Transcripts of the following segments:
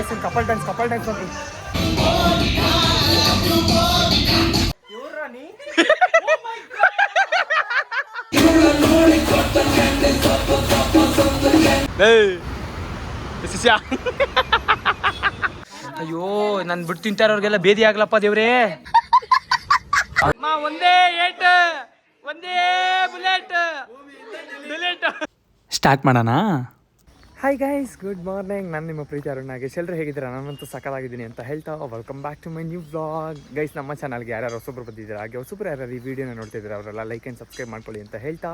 Guys couple dance ನೋಡಿ. ಅಯ್ಯೋ ನನ್ ಬಿಟ್ಟು ತಿಂತಾರವ್ರಿಗೆಲ್ಲ ಬೇದಿ ಆಗ್ಲಪ್ಪ ದೇವ್ರೇ. ಒಂದೇ ಏಟ್ ಒಂದೇ ಬುಲೆಟ್ ಸ್ಟಾರ್ಟ್ ಮಾಡೋಣ. Hi guys, good morning. ನಾನು ನಿಮ್ಮ ಪ್ರೀತಿ ಅರುಣ್ ನಾಗೇಶ್. ಎಲ್ಲರೂ ಹೇಗಿದ್ದೀರಾ? ನಾನಂತೂ ಸಕಲಾಗಿದ್ದೀನಿ ಅಂತ ಹೇಳ್ತಾ welcome back to my new vlog. Guys, ನಮ್ಮ ಚಾನಲ್ಗೆ ಯಾರ್ಯಾರು ಹೊಸಬ್ರು ಬಂದಿದ್ದೀರಾ, ಹಾಗೆ ಹೊಸಬ್ರು ಯಾರ್ಯಾರು ಈ ವಿಡಿಯೋನ ನೋಡ್ತಿದ್ದೀರಾ ಅವರೆಲ್ಲ ಲೈಕ್ ಆ್ಯಂಡ್ ಸಬ್ಸ್ಕ್ರೈಬ್ ಮಾಡ್ಕೊಳ್ಳಿ ಅಂತ ಹೇಳ್ತಾ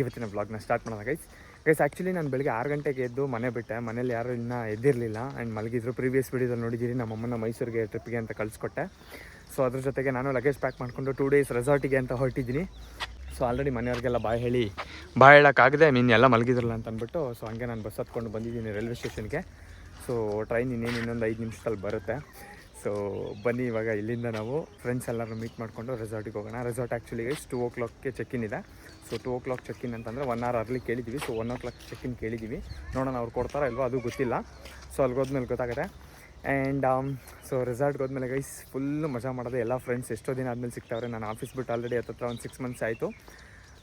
ಇವತ್ತಿನ ವ್ಲಾಗ್ನ ಸ್ಟಾರ್ಟ್ ಮಾಡೋಣ. ಗೈಸ್ ಆ್ಯಕ್ಚುಲಿ ನಾನು ಬೆಳಗ್ಗೆ 6 ಗಂಟೆಗೆ ಎದ್ದು ಮನೆ ಬಿಟ್ಟೆ. ಮನೇಲಿ ಯಾರು ಇನ್ನೂ ಎದ್ದಿರಲಿಲ್ಲ ಆ್ಯಂಡ್ ಮಲಗಿದ್ರು. ಪ್ರೀವಿಯಸ್ ವೀಡಿಯೋದಲ್ಲಿ ನೋಡಿದ್ದೀರಿ, ನಮ್ಮಮ್ಮನ ಮೈಸೂರಿಗೆ ಟ್ರಿಪ್ಪಿಗೆ ಅಂತ ಕಳಿಸ್ಕೊಟ್ಟೆ. ಸೊ ಅದ್ರ ಜೊತೆಗೆ ನಾನು ಲಗೇಜ್ ಪ್ಯಾಕ್ ಮಾಡಿಕೊಂಡು 2 ಡೇಸ್ ರೆಸಾರ್ಟಿಗೆ ಅಂತ ಹೊರಟಿದ್ದೀನಿ. ಸೊ ಆಲ್ರೆಡಿ ಮನೆಯವ್ರಿಗೆಲ್ಲ ಬಾಯ್ ಹೇಳೋಕ್ಕಾಗದೆ ಎಲ್ಲ ಮಲಗಿದ್ರಲ್ಲ ಅಂತ ಅಂದ್ಬಿಟ್ಟು ಸೊ ಹಂಗೆ ನಾನು ಬಸ್ ಹತ್ಕೊಂಡು ಬಂದಿದ್ದೀನಿ ರೈಲ್ವೆ ಸ್ಟೇಷನ್ಗೆ. ಸೊ ಟ್ರೈನ್ ಇನ್ನೊಂದು 5 ನಿಮಿಷದಲ್ಲಿ ಬರುತ್ತೆ. ಸೊ ಬನ್ನಿ, ಇವಾಗ ಇಲ್ಲಿಂದ ನಾವು ಫ್ರೆಂಡ್ಸ್ ಎಲ್ಲರೂ ಮೀಟ್ ಮಾಡಿಕೊಂಡು ರೆಸಾರ್ಟಿಗೆ ಹೋಗೋಣ. ರೆಸಾರ್ಟ್ ಆ್ಯಕ್ಚುಲಿ 2 o'clockಗೆ ಚೆಕ್ ಇನ್ ಇದೆ. ಸೊ 2 o'clock ಚೆಕ್ ಇನ್ ಅಂತಂದರೆ 1 hour ಅರ್ಲಿ ಕೇಳಿದ್ದೀವಿ. ಸೊ 1 o'clock ಚೆಕ್ ಇನ್ ಕೇಳಿದ್ದೀವಿ. ನೋಡೋಣ ಅವ್ರು ಕೊಡ್ತಾರೋ ಇಲ್ವೋ ಅದು ಗೊತ್ತಿಲ್ಲ. ಸೊ ಅಲ್ಲಿಗೆ ಹೋದ್ಮೇಲೆ ಗೊತ್ತಾಗುತ್ತೆ. ಆ್ಯಂಡ್ ಸೊ ರೆಸಾರ್ಟ್ಗೆ ಹೋದ್ಮೇಲೆ ಗೈಸ್ ಫುಲ್ಲು ಮಜಾ ಮಾಡೋದು. ಎಲ್ಲ ಫ್ರೆಂಡ್ಸ್ ಎಷ್ಟೋ ದಿನ ಆದಮೇಲೆ ಸಿಗ್ತಾವ್ರೆ. ನಾನು ಆಫೀಸ್ ಬಿಟ್ಟು ಆಲ್ರೆಡಿ ಹತ್ತಿರ ಒಂದು 6 months ಆಯಿತು.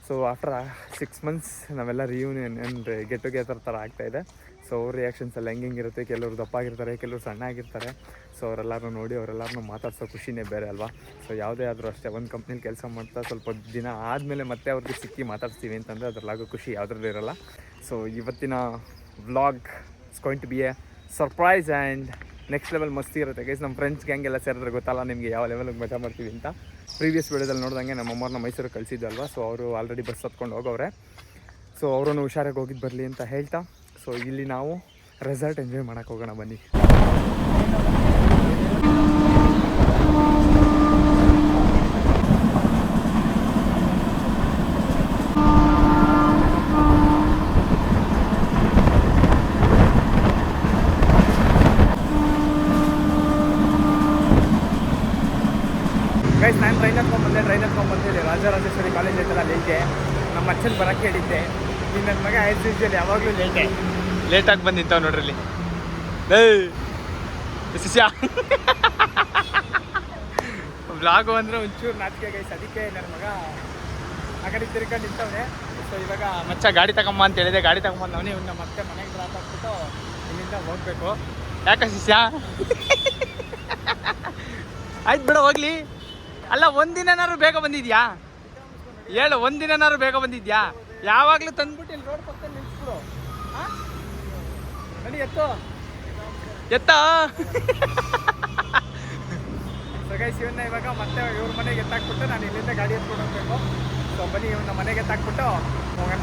ಸೊ ಆಫ್ಟರ್ 6 months ನಾವೆಲ್ಲ ರಿಯೂನಿಯನ್ ಅಂದರೆ ಗೆಟ್ ಟುಗೆದರ್ ಥರ ಆಗ್ತಾಯಿದೆ. ಸೊ ಅವ್ರ ರಿಯಾಕ್ಷನ್ಸ್ ಎಲ್ಲ ಹೆಂಗಿರುತ್ತೆ, ಕೆಲವರು ದಪ್ಪ ಆಗಿರ್ತಾರೆ, ಕೆಲವರು ಸಣ್ಣ ಆಗಿರ್ತಾರೆ. ಸೊ ಅವರೆಲ್ಲರೂ ನೋಡಿ ಅವರೆಲ್ಲರನ್ನೂ ಮಾತಾಡ್ಸೋ ಖುಷಿನೇ ಬೇರೆ ಅಲ್ವಾ. ಸೊ ಯಾವುದೇ ಆದರೂ ಅಷ್ಟೇ, ಒಂದು ಕಂಪ್ನಿಲಿ ಕೆಲಸ ಮಾಡ್ತಾ ಸ್ವಲ್ಪ ದಿನ ಆದಮೇಲೆ ಮತ್ತೆ ಅವ್ರಿಗೆ ಸಿಕ್ಕಿ ಮಾತಾಡ್ತೀವಿ ಅಂತಂದರೆ ಅದರಲ್ಲಾಗೋ ಖುಷಿ ಯಾವುದ್ರಲ್ಲೂ ಇರೋಲ್ಲ. ಸೊ ಇವತ್ತಿನ vlog it's going to be a surprise and next level ಮಸ್ತಿ ಇರುತ್ತೆ ಗೈಸ್. ನಮ್ಮ ಫ್ರೆಂಡ್ಸ್ ಗ್ಯಾಂಗೆಲ್ಲ ಸೇರಿದ್ರೆ ಗೊತ್ತಲ್ಲ ನಿಮಗೆ ಯಾವ ಲೆವೆಲ್ಗೆ ಮಜಾ ಮಾಡ್ತೀವಿ ಅಂತ. ಪ್ರೀವಿಯಸ್ ವಿಡಿಯೋದಲ್ಲಿ ನೋಡಿದಂಗೆ ನಮ್ಮ ಅಮ್ಮವ್ರನ್ನ ಮೈಸೂರಿಗೆ ಕಳಿಸಿದ್ದಲ್ವ. ಸೊ ಅವರು ಆಲ್ರೆಡಿ ಬಸ್ ಹತ್ಕೊಂಡು ಹೋಗವ್ರೆ. ಸೊ ಅವರನ್ನು ಹುಷಾರಾಗಿ ಹೋಗಿದ್ದು ಬರಲಿ ಅಂತ ಹೇಳ್ತಾ ಸೊ ಇಲ್ಲಿ ನಾವು ರೆಸಾರ್ಟ್ ಎಂಜಾಯ್ ಮಾಡೋಕ್ಕೆ ಹೋಗೋಣ ಬನ್ನಿ. ಗೈಸ್ ನಾನು ಟ್ರೈನ್ ಹತ್ಕೊಂಡ್ಬಂದೆ ರಾಜರಾಜೇಶ್ವರಿ ಕಾಲೇಜ್ ಐತಲ್ಲ ಲೇಟೆ. ನಮ್ಮ ಅಚ್ಚಲ್ಲಿ ಬರೋಕ್ಕೆ ಹೇಳಿದ್ದೆ. ಇನ್ನು ನನ್ನ ಮಗ ಆ್ಯಸ್ ಯೂಶುವಲ್ ಯಾವಾಗಲೂ ಲೇಟಾಗಿ ಬಂದಿದ್ದಾವೆ ನೋಡ್ರಲ್ಲಿ. ಶಿಷ್ಯ ವ್ಲಾಗು ಅಂದರೆ ಒಂಚೂರು ನಾಚಿಕೆ ಗೈಸ್. ಅದಕ್ಕೆ ನನ್ನ ಮಗ ಆ ಕಡೆ ತಿರ್ಕೊಂಡು ನಿಂತವನೆ. ಸೊ ಇವಾಗ ಮಚ್ಚ ಗಾಡಿ ತಗೊಂಬ ಅಂತ ಹೇಳಿದೆ. ಗಾಡಿ ತಗೊಂಬಂದವನೇ. ಇವ್ನ ಮತ್ತೆ ಮನೆಗೆ ಡ್ರಾಪ್ ಹಾಕ್ಬಿಟ್ಟು ಇಲ್ಲಿಂದ ಹೋಗಬೇಕು. ಯಾಕೆ ಶಿಷ್ಯ? ಆಯ್ತು ಬಿಡ ಹೋಗ್ಲಿ. ಅಲ್ಲ, ಒಂದಿನಾರು ಬೇಗ ಬಂದಿದ್ಯಾ ಹೇಳು? ಒಂದಿನಾರು ಬೇಗ ಬಂದಿದ್ಯಾ? ಯಾವಾಗಲೂ ತಂದ್ಬಿಟ್ಟು ಇಲ್ಲಿ ರೋಡ್ ಪಕ್ಕದಲ್ಲಿ ನಿಲ್ಸ್ಬಿಡು. ನಡಿ ಎತ್ತ ಸೊ ಗೈಸ್ ಇವನ್ನ ಇವಾಗ ಮತ್ತೆ ಇವ್ರ ಮನೆಗೆ ಎತ್ತಾಕ್ಬಿಟ್ಟು ನಾನು ಇಲ್ಲಿಂದ ಗಾಡಿ ಎತ್ಕೊಂಡು ಹೋಗ್ಬೇಕು. ಸೊ ಬನ್ನಿ ಇವನ್ನ ಮನೆಗೆ ಎತ್ತಾಕ್ಬಿಟ್ಟು ಹೋಗೋಣ.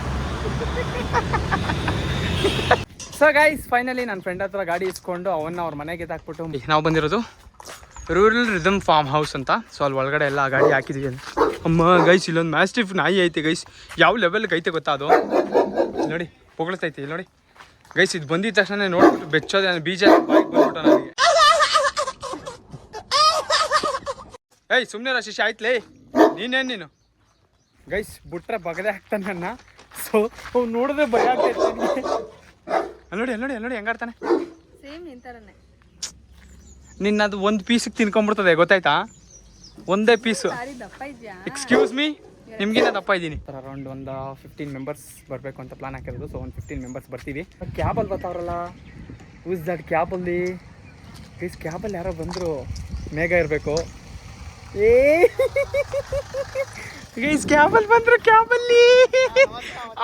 ಸೊ ಗೈಸ್ ಫೈನಲಿ ನನ್ನ ಫ್ರೆಂಡ್ ಹತ್ರ ಗಾಡಿ ಇಸ್ಕೊಂಡು ಅವನ್ನ ಅವ್ರ ಮನೆಗೆ ಎತ್ತಾಕ್ಬಿಟ್ಟು ನಾವು ಬಂದಿರೋದು ರೂರಲ್ ರಿದಮ್ ಫಾರ್ಮ್ ಹೌಸ್ ಅಂತ. ಸೊ ಅಲ್ಲಿ ಒಳಗಡೆ ಎಲ್ಲ ಗಾಡಿ ಹಾಕಿದ್ದೀವಿ ಅಂತ. ಅಮ್ಮ ಗೈಸ್, ಇಲ್ಲೊಂದು ಮ್ಯಾಸ್ಟಿಫ್ ನಾಯಿ ಐತೆ ಗೈಸ್. ಯಾವ ಲೆವೆಲ್ಗೆ ಐತೆ ಗೊತ್ತಾ ಅದು? ನೋಡಿ ಹೊಗಳತೈತೆ ಇಲ್ಲಿ ನೋಡಿ ಗೈಸ್. ಇದು ಬಂದಿದ ತಕ್ಷಣ ನೋಡ್ಬಿಟ್ಟು ಬೆಚ್ಚೋದೆ ಬೀಜ ಬಂದ್ಬಿಟ್ಟು ನನಗೆ. ಏಯ್ ಸುಮ್ಮನೆ ಶಿಷ್ಯ ಆಯ್ತಲೇ ನೀನು ಗೈಸ್. ಬಿಟ್ರೆ ಬಗದೆ ಹಾಕ್ತಾನೆ ನನ್ನ. ಸೊ ಅವ್ನು ನೋಡಿದ್ರೆ ಭಯ ಆಗ್ತೈತೆ ನೋಡಿ ಹೆಂಗಾಡ್ತಾನೆ. ನಿನ್ನದು ಒಂದು ಪೀಸಿಗೆ ತಿನ್ಕೊಂಡ್ಬಿಡ್ತದೆ ಗೊತ್ತಾಯ್ತಾ? ಒಂದೇ ಪೀಸು. ಎಕ್ಸ್ಕ್ಯೂಸ್ ಮೀ, ನಿಮ್ಗಿನ್ನ ದಪ್ಪ ಇದ್ದೀನಿ. ಅರೌಂಡ್ ಒಂದು 15 ಮೆಂಬರ್ಸ್ ಬರಬೇಕು ಅಂತ ಪ್ಲಾನ್ ಹಾಕಿರೋದು. ಸೊ ಒಂದು 15 ಮೆಂಬರ್ಸ್ ಬರ್ತೀವಿ. ಕ್ಯಾಬಲ್ಲಿ ಬರ್ತಾವ್ರಲ್ಲ, ಯೂಸ್ ದಟ್ ಕ್ಯಾಬಲ್ಲಿ ಗೈಸ್. ಕ್ಯಾಬಲ್ಲಿ ಯಾರೋ ಬಂದರು, ಮೇಘ ಇರಬೇಕು. ಗೈಸ್ ಕ್ಯಾಬಲ್ಲಿ ಬಂದರು, ಕ್ಯಾಬಲ್ಲಿ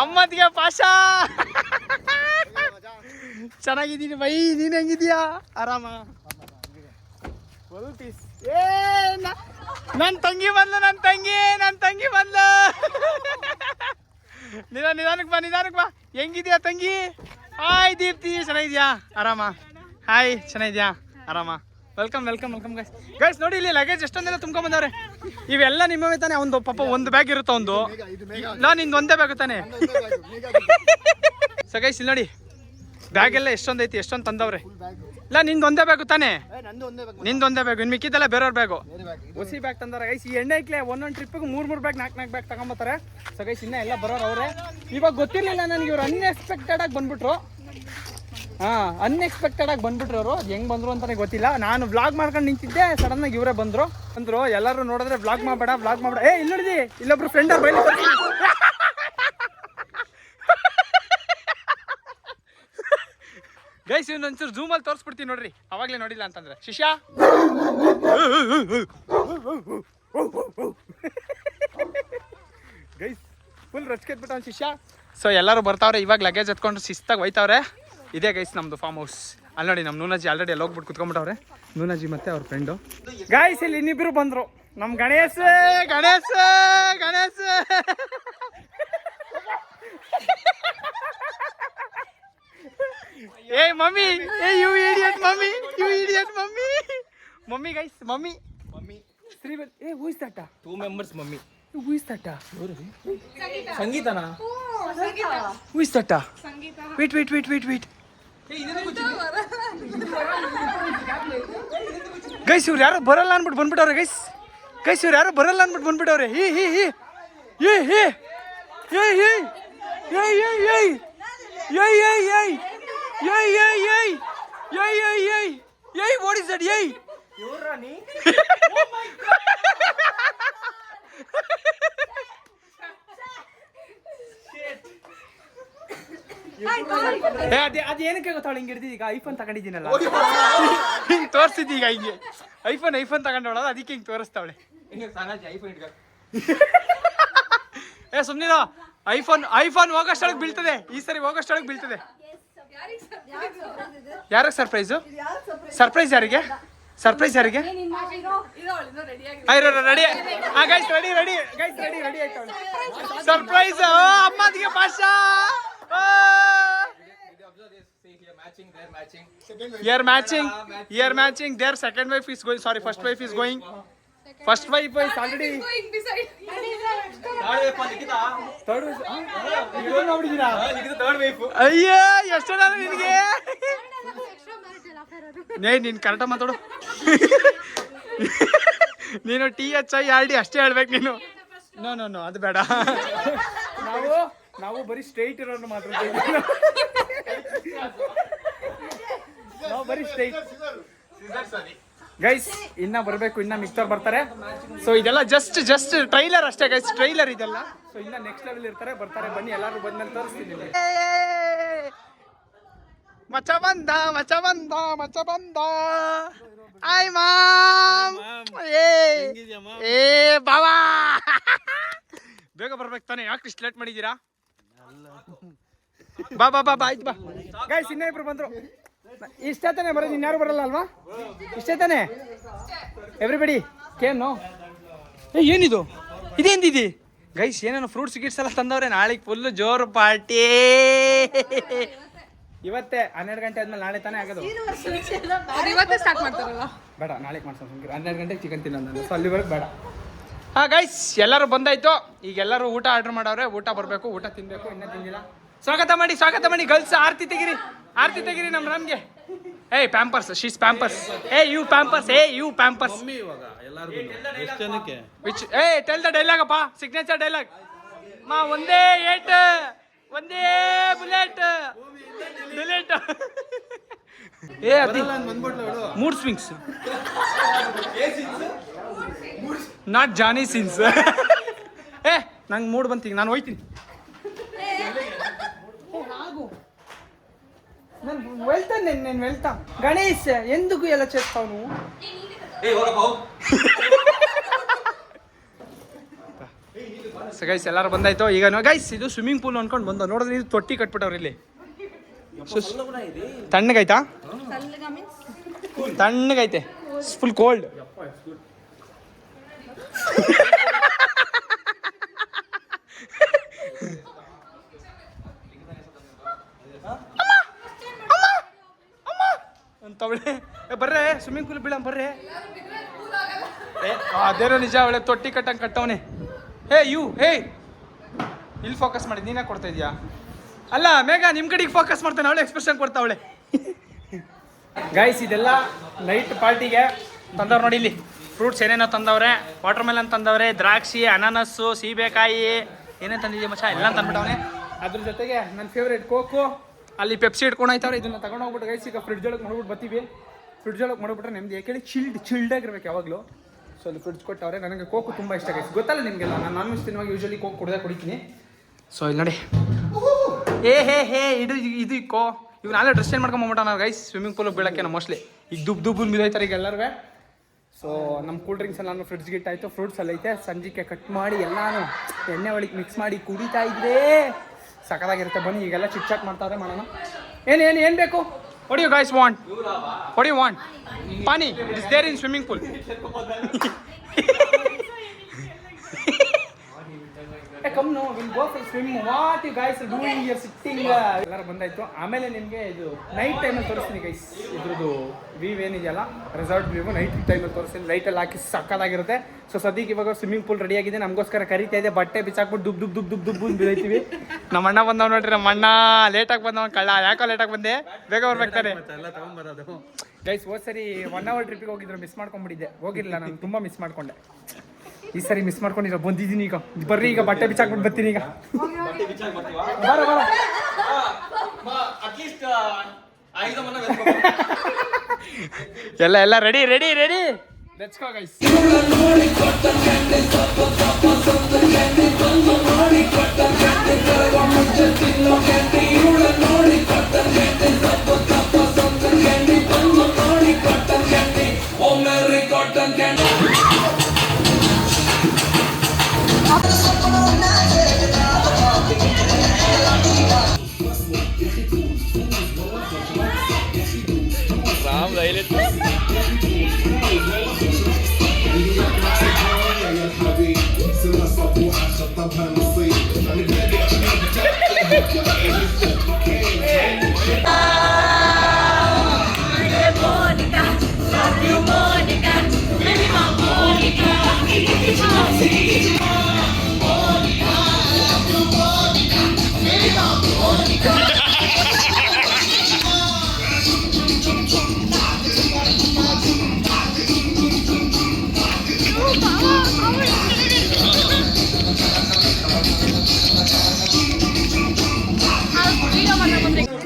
ಅಮ್ಮದಿಗೆ ಪಾಷಾ. ಚೆನ್ನಾಗಿದ್ದೀನಿ ಬೈ, ನೀನು ಹೆಂಗಿದೀಯಾ? ಆರಾಮ? ನನ್ನ ತಂಗಿ ಬಂದ್ಲು ನಿಧಾನಕ್ಕೆ ಬಾ. ಹೆಂಗಿದ್ಯಾ ತಂಗಿ? ಹಾಯ್ ದೀಪ್ತಿ, ಚೆನ್ನಾಗಿದ್ಯಾ? ಆರಾಮ? ಹಾಯ್, ಚೆನ್ನಾಗಿದ್ಯಾ? ಆರಾಮ? Welcome guys. ನೋಡಿ ಇಲ್ಲಿ ಲಗೇಜ್ ಎಷ್ಟೊಂದೆಲ್ಲ ತುಂಬ್ಕೊಂಬಂದವ್ರೆ. ಇವೆಲ್ಲ ನಿಮ್ಮವೇ ತಾನೆ? ಒಂದು ಪಾಪ ಒಂದು ಬ್ಯಾಗ್ ಇರುತ್ತೆ. ಒಂದು ನಿಂದು ಒಂದೇ ಬ್ಯಾಗ್ ತಾನೆ? ಸೊ ಗೈಸ್ ಇಲ್ಲಿ ನೋಡಿ ಬ್ಯಾಗ್ ಎಲ್ಲ ಎಷ್ಟೊಂದು ಐತಿ, ಎಷ್ಟೊಂದು ತಂದವ್ರೆ. ಇಲ್ಲ ನಿಂದು ಒಂದೇ ಬ್ಯಾಗು ತಾನೆ? ನಿಂದೊಂದೇ ಬ್ಯಾಗು, ಇನ್ನು ಮಿಕ್ಕಿದ್ದೆಲ್ಲ ಬೇರೆಯವ್ರ ಬ್ಯಾಗು. ಹೊಸಿ ಬ್ಯಾಗ್ ತಂದಾರೆ ಗೈಸ್. ಈ ಎಣ್ಣೆ ಇಕ್ಲೆ ಒಂದೊಂದು ಟ್ರಿಪ್ಪಿಗೆ 3 ಬ್ಯಾಗ್ 4 ಬ್ಯಾಗ್ ತಗೊಂಬತ್ತಾರೆ. ಸೊ ಗೈಸ್ ಇನ್ನೂ ಎಲ್ಲ ಬರೋರು ಅವರೇ. ಇವಾಗ ಗೊತ್ತಿರಲಿಲ್ಲ ನನಗೆ, ಇವ್ರು ಅನ್ಎಕ್ಸ್ಪೆಕ್ಟೆಡ್ ಆಗಿ ಬಂದ್ಬಿಟ್ರು. ಅನ್ಎಕ್ಸ್ಪೆಕ್ಟೆಡ್ ಆಗಿ ಬಂದ್ಬಿಟ್ರು ಅವರು. ಅದು ಹೆಂಗ್ ಬಂದ್ರು ಅಂತಾನೆ ಗೊತ್ತಿಲ್ಲ. ನಾನು ವ್ಲಾಗ್ ಮಾಡ್ಕೊಂಡು ನಿಂತಿದ್ದೆ, ಸಡನ್ ಆಗಿ ಇವರೇ ಬಂದ್ರು. ಎಲ್ಲರೂ ನೋಡಿದ್ರೆ ವ್ಲಾಗ್ ಮಾಡಬೇಡ. ಏ ಇಲ್ಲಿ ನೋಡಿದಿ, ಇಲ್ಲೊಬ್ರು ಫ್ರೆಂಡ್ ಅವ್ರು ಬೈಲಿ. ಗೈಸ್ ಇವ್ನು ಒಂಚೂರು ಝೂಮಲ್ಲಿ ತೋರಿಸ್ಬಿಡ್ತೀನಿ ನೋಡ್ರಿ, ಅವಾಗಲೇ ನೋಡಿಲ್ಲ ಅಂತಂದ್ರೆ. ಶಿಷ್ಯ ಗೈಸ್ ಫುಲ್ ರಚ್ಕೆತ್ಬಿಟ್ಟ ಅವ್ನು ಶಿಷ್ಯ. ಸೊ ಎಲ್ಲರೂ ಬರ್ತಾವ್ರೆ, ಇವಾಗ ಲಗೇಜ್ ಎತ್ಕೊಂಡು ಶಿಸ್ತಾಗಿ ಹೋಯ್ತಾವ್ರೆ. ಇದೇ ಗೈಸ್ ನಮ್ದು ಫಾರ್ಮ್ ಹೌಸ್. ಅಲ್ಲಿ ನೋಡಿ ನಮ್ಮ ನೂನಾಜಿ ಆಲ್ರೆಡಿ ಎಲ್ಲ ಹೋಗ್ಬಿಟ್ಟು ಕುತ್ಕೊಂಡ್ಬಿಟ್ಟವ್ರೆ. ನೂನಾಜಿ ಮತ್ತೆ ಅವ್ರ ಫ್ರೆಂಡು. ಗೈಸ್ ಇಲ್ಲಿ ಇನ್ನಿಬ್ರು ಬಂದ್ರು, ನಮ್ಮ ಗಣೇಶ್. ಏ mummy, you idiot mummy guys, mummy ಶ್ರೀವಲ್. ಏ who is that? 2 members mummy. Who is that? ಸಂಗೀತನಾ? Who is that? Wait. Guys ಇವ್ರು ಯಾರು ಬರಲ್ಲ ಅನ್ಬಿಟ್ಟು ಬಂದ್ಬಿಟ್ಟವ್ರೆ. ಗೈಸ್ ಇವ್ರು ಯಾರು ಬರಲ್ಲ ಅನ್ಬಿಟ್ಟು ಬಂದ್ಬಿಟ್ಟವ್ರೆ. What is that? ಅದೇನಕ್ಕೆ ಗೊತ್ತಾಳ ಹಿಂಗೆ ಹಿಡ್ದಿದ್ದು. ಈಗ ಐಫೋನ್ ತಗೊಂಡಿದ್ದೀನಲ್ಲ, ಹಿಂಗೆ ತೋರಿಸ್ತಿದ್ದಿ. ಈಗ ಹಿಂಗೆ ಐಫೋನ್ ತಗೊಂಡವಳ, ಅದಕ್ಕೆ ಹಿಂಗೆ ತೋರಿಸ್ತಾವಳೆ. ಏ ಸುಮ್ಮನಿರೋ, ಐಫೋನ್ ಹೋಗೋಷ್ಟೊಳಗೆ ಬೀಳ್ತದೆ. ಈ ಸರಿ ಹೋಗೋಷ್ಟೊಳಗೆ ಬೀಳ್ತದೆ. ಯಾರಿಗೆ ಸರ್ಪ್ರೈಸು? ಸರ್ಪ್ರೈಸ್ ಯಾರಿಗೆ? ರೆಡಿ? ಆಯ್ತು ಸರ್ಪ್ರೈಸ್. ಅಮ್ಮದಿಗೆ Pasha. You're matching. Their second wife is going. Sorry, first wife is going. First wife is already. Third wife. ಅಯ್ಯೋ ಎಷ್ಟು ಜನ ನಿನಗೆ? ನೀನು ಕರೆಕ್ಟಾಗಿ ಮಾತಾಡು. ನೀನು THIRD ಅಷ್ಟೇ ಹೇಳ್ಬೇಕು ನೀನು. ನೋ ಅದು ಬೇಡ. ನಾವು ಬರೀ ಸ್ಟ್ರೈಟ್ ಇರೋನು ಮಾತಾಡ್ತೀವಿ. ನಾವು ಬರೀ ಸ್ಟ್ರೈಟ್. ಗೈಸ್ ಇನ್ನ ಬರಬೇಕು, ಇನ್ನ ಮಿಕ್ಸರ್ ಬರ್ತಾರೆ. ಸೊ ಇದೆಲ್ಲ ಜಸ್ಟ್ ಟ್ರೈಲರ್ ಅಷ್ಟೇ ಗೈಸ್, ಟ್ರೈಲರ್ ಇದೆಲ್ಲ. ಸೊ ಇನ್ನ ನೆಕ್ಸ್ಟ್ ಲೆವೆಲ್ ಬರ್ತಾರೆ. ಬನ್ನಿ, ಎಲ್ಲರೂ ಬಂದ್ಮೇಲೆ ತೋರಿಸ್ತೀನಿ. ಮಚ್ಚ ಬಂದ. ಆಯ್ ಮಾಮ್. ಏ ಬಾವಾ, ಬೇಗ ಬರ್ಬೇಕು ತಾನೆ? ಯಾಕೆ ಇಷ್ಟು ಲೇಟ್ ಮಾಡಿದ್ದೀರಾ? ಬಾ ಆಯ್ತು ಬಾ. ಗೈಸ್ ಇನ್ನೂ ಇಬ್ರು ಬಂದ್ರು. ಇಷ್ಟೇ ತಾನೆ ಬರೋದು, ಇನ್ಯಾರು ಬರಲ್ಲ ಅಲ್ವಾ? ಇಷ್ಟೇ ತಾನೆ ಎವ್ರಿಬಡಿ ಕೇನು? ಏನಿದು? ಇದೇಂದಿದೆ ಗೈಸ್? ಏನೇನು ಫ್ರೂಟ್ಸ್ ಗಿಟ್ಸ್ ಎಲ್ಲ ತಂದವ್ರೆ. ನಾಳೆಗೆ ಫುಲ್ಲು ಜೋರು ಪಾರ್ಟಿ. ಇವತ್ತೇ 12 ಗಂಟೆ ಆದ್ಮೇಲೆ ನಾಳೆ ತಾನೇ ಆಗೋದು. ಇವತ್ತೇ ಸ್ಟಾರ್ಟ್ ಮಾಡ್ತಾರಲ್ಲ? ಬೇಡ, ನಾಳೆಗೆ ಮಾಡ್ಸೋಣ. 12 ಗಂಟೆಗೆ ಚಿಕನ್ ತಿನ್ನೋದು ನಾನು. ಸೊ ಅಲ್ಲಿವರೆಗೆ ಬೇಡ. ಗೈಸ್ ಎಲ್ಲರೂ ಬಂದಾಯ್ತು. ಈಗ ಎಲ್ಲರೂ ಊಟ ಆರ್ಡರ್ ಮಾಡವ್ರೆ. ಊಟ ಬರಬೇಕು, ಊಟ ತಿನ್ಬೇಕು. ಇನ್ನೂ ತಿಂದಿಲ್ಲ. ಸ್ವಾಗತ ಮಾಡಿ ಗರ್ಲ್ಸ್. ಆರ್ತಿ ತೆಗಿರಿ ನಮ್ಮ ರಾಮ್ಗೆ. ಏಯ್ pampers, she's pampers. You pampers. Tell the dialogue ಅಪ್ಪ, ಸಿಗ್ನೇಚರ್ ಡೈಲಾಗ್. ಒಂದೇ ಏಟ್, ಒಂದೇ bullet. Mood swings, not Johnny Sins. ನಂಗೆ ಮೂಡ್ ಬಂತೀಗ, ನಾನು ಹೋಯ್ತೀನಿ. నేను వెళ్తా. గణేష్ ఎందుకు ఎలా చేస్తావు నువ్వు? ಗೈಸ್ ಎಲ್ಲರೂ ಬಂದಾಯ್ತು. ಈಗ ಗೈಸ್ ಇದು ಸ್ವಿಮ್ಮಿಂಗ್ ಪೂಲ್ ಅನ್ಕೊಂಡು ಬಂದ. ನೋಡಿದ್ರೆ ಇದು ತೊಟ್ಟಿ ಕಟ್ಬಿಟ್ಟವ್ರು ಇಲ್ಲಿ. ತಣ್ಣಗೈತಾ? ತಣ್ಣಗೈತೆ, ಫುಲ್ ಕೋಲ್ಡ್. ಅಂತವಳೆ ಬರ್ರೆ, ಸ್ವಿಮ್ಮಿಂಗ್ ಪೂಲ್ ಬೀಳಂ ಬರ್ರೆ. ಅದೇನೋ ನಿಜ, ಅವಳೆ ತೊಟ್ಟಿ ಕಟ್ಟವನೆ. ಇಲ್ಲಿ ಫೋಕಸ್ ಮಾಡಿ, ನೀನೇ ಕೊಡ್ತಾ ಇದೀಯಾ? ಅಲ್ಲ ಮೇಘ, ನಿಮ್ಮ ಕಡೆಗೆ ಫೋಕಸ್ ಮಾಡ್ತಾನೆ, ಅವಳೆ ಎಕ್ಸ್ಪ್ರೆಷನ್ ಕೊಡ್ತಾವಳೆ. ಗೈಸ್ ಇದೆಲ್ಲ ನೈಟ್ ಪಾರ್ಟಿಗೆ ತಂದವ್ರು ನೋಡಿ. ಇಲ್ಲಿ ಫ್ರೂಟ್ಸ್ ಏನೇನೋ ತಂದವ್ರೆ. ವಾಟರ್ ಮೆಲನ್ ತಂದವ್ರೆ, ದ್ರಾಕ್ಷಿ, ಅನಾನಸ್ಸು, ಸೀಬೆಕಾಯಿ, ಏನೇನು ತಂದಿದ್ದೀವಿ ಮಚ್ಚ ಎಲ್ಲ ತಂದ್ಬಿಟ್ಟವನೆ. ಅದ್ರ ಜೊತೆಗೆ ನನ್ನ ಫೇವ್ರೇಟ್ ಕೋಕು, ಅಲ್ಲಿ ಪೆಪ್ಸಿ ಇಟ್ಕೊಂಡು ಆಯ್ತವ್ರೆ. ಇದನ್ನ ತಗೊಂಡು ಹೋಗ್ಬಿಟ್ಟು ಗೈಸ್ ಈಗ ಫ್ರಿಡ್ಜ್ ಒಳಗೆ ಮಾಡ್ಬಿಟ್ಟು ಬರ್ತೀವಿ. ಫ್ರಿಡ್ಜ್ ಒಳಗೆ ಮಾಡ್ಬಿಟ್ರೆ ನಿಮ್ದು ಯಾಕೆ ಚಿಲ್ಡಾಗಿರ್ಬೇಕು ಯಾವಾಗಲೂ. ಸೊ ಅಲ್ಲಿ ಫ್ರಿಡ್ಜ್ ಕೊಟ್ಟವ್ರೆ. ನನಗೆ ಕೋಕು ತುಂಬ ಇಷ್ಟ ಗೈಸ್, ಗೊತ್ತಲ್ಲ ನಿಮಗೆಲ್ಲ. ನಾನು ನಾನ್ ವೆಜ್ ತಿನ್ನುವಾಗ ಯೂಶಲಿ ಕೋಕ್ ಕುಡಿತೀನಿ. ಸೊ ಇಲ್ಲಿ ನೋಡಿ, ಹೇ ಇದು ಇಕ್ಕೋ. ಇವ್ ನಾಳೆ ಡ್ರೆಸ್ ಚೇಂಜ್ ಮಾಡ್ಕೊಂಬಿಟ್ಟ ನಾವು ಗೈಸ್ ಸ್ವಿಮ್ಮಿಂಗ್ ಪೂಲ್ ಬೀಳಕ್ಕೆ ನಾವು ಮೋಸ್ಟ್ಲಿ ಈಗ ದುಬ್ಬು ಬಿದ್ದೋಯ್ತಾರೆ ಈಗ ಎಲ್ಲರೂ. ಸೊ ನಮ್ಮ ಕೂಲ್ ಡ್ರಿಂಕ್ಸ್ ಎಲ್ಲ ಫ್ರಿಡ್ಜ್ಗೆ ಇಟ್ಟಾಯ್ತು. ಫ್ರೂಟ್ಸ್ ಎಲ್ಲ ಐತೆ. ಸಂಜೆಗೆ ಕಟ್ ಮಾಡಿ ಎಲ್ಲಾನು ಎಣ್ಣೆ ಒಳಗೆ ಮಿಕ್ಸ್ ಮಾಡಿ ಕುಡಿತಾ ಇದ್ರೆ ಸಖತ್ತಾಗಿರುತ್ತೆ. ಬನ್ನಿ ಈಗೆಲ್ಲ ಚಿಟ್ ಚಾಟ್ ಮಾಡ್ತಾವ್ರೆ, ಮಾಡೋಣ. ಏನು ಬೇಕು? What you guys want? What you want? Paani is there in swimming pool. Come no, we'll go for swim. What you guys are doing here sitting? ಎಲ್ಲರೂ ಬಂದಾಯ್ತು. ಆಮೇಲೆ ನಿಮಗೆ ಇದು ನೈಟ್ ಟೈಮಲ್ಲಿ ತೋರಿಸ್ತೀನಿ ಗೈಸ್. ಇದ್ರದ್ದು ವ್ಯೂ ಏನಿದೆಯಲ್ಲ, ರೆಸಾರ್ಟ್ ವ್ಯೂ ನೈಟ್ ಟೈಮಲ್ಲಿ ತೋರಿಸ್ತೀನಿ. ಲೈಟಲ್ಲಿ ಹಾಕಿ ಸಕ್ಕತ್ತಾಗಿರುತ್ತೆ. ಸೊ ಸದ್ಯಕ್ಕೆ ಇವಾಗ ಸ್ವಿಮ್ಮಿಂಗ್ ಪೂಲ್ ರೆಡಿ ಆಗಿದೆ. ನಮಗೋಸ್ಕರ ಕರಿತಾ ಇದೆ. ಬಟ್ಟೆ ಬಿಚ್ಚಾಕ್ಬಿಟ್ಟು ದುಬ್ ಬಿದ್ದೈತೀವಿ. ನಮ್ಮ ಅಣ್ಣ ಬಂದವ್ ನೋಡ್ರಿ. ನಮ್ಮ ಅಣ್ಣ ಲೇಟಾಗಿ ಬಂದವ ಕಳ್ಳ. ಯಾಕೋ ಲೇಟಾಗಿ ಬಂದೆ, ಬೇಗ ಬರ್ಬೇಕಾರೆ ಗೈಸ್. ಹೋದ್ ಸರಿ 1 hour ಟ್ರಿಪ್ಪಿಗೆ ಹೋಗಿದ್ರು, ಮಿಸ್ ಮಾಡ್ಕೊಂಡ್ಬಿಟ್ಟಿದ್ದೆ. ಹೋಗಿರಲಿಲ್ಲ, ನಾನು ತುಂಬ ಮಿಸ್ ಮಾಡ್ಕೊಂಡೆ. ಈ ಸರಿ ಮಿಸ್ ಮಾಡ್ಕೊಂಡಿರೋ ಬಂದಿದ್ದೀನಿ. ಈಗ ಬರ್ರಿ, ಈಗ ಬಟ್ಟೆ ಬಿಚ್ಚಾಕ್ಬಿಟ್ಟು ಬರ್ತೀನಿ. ಈಗ ಎಲ್ಲ ready let's go guys.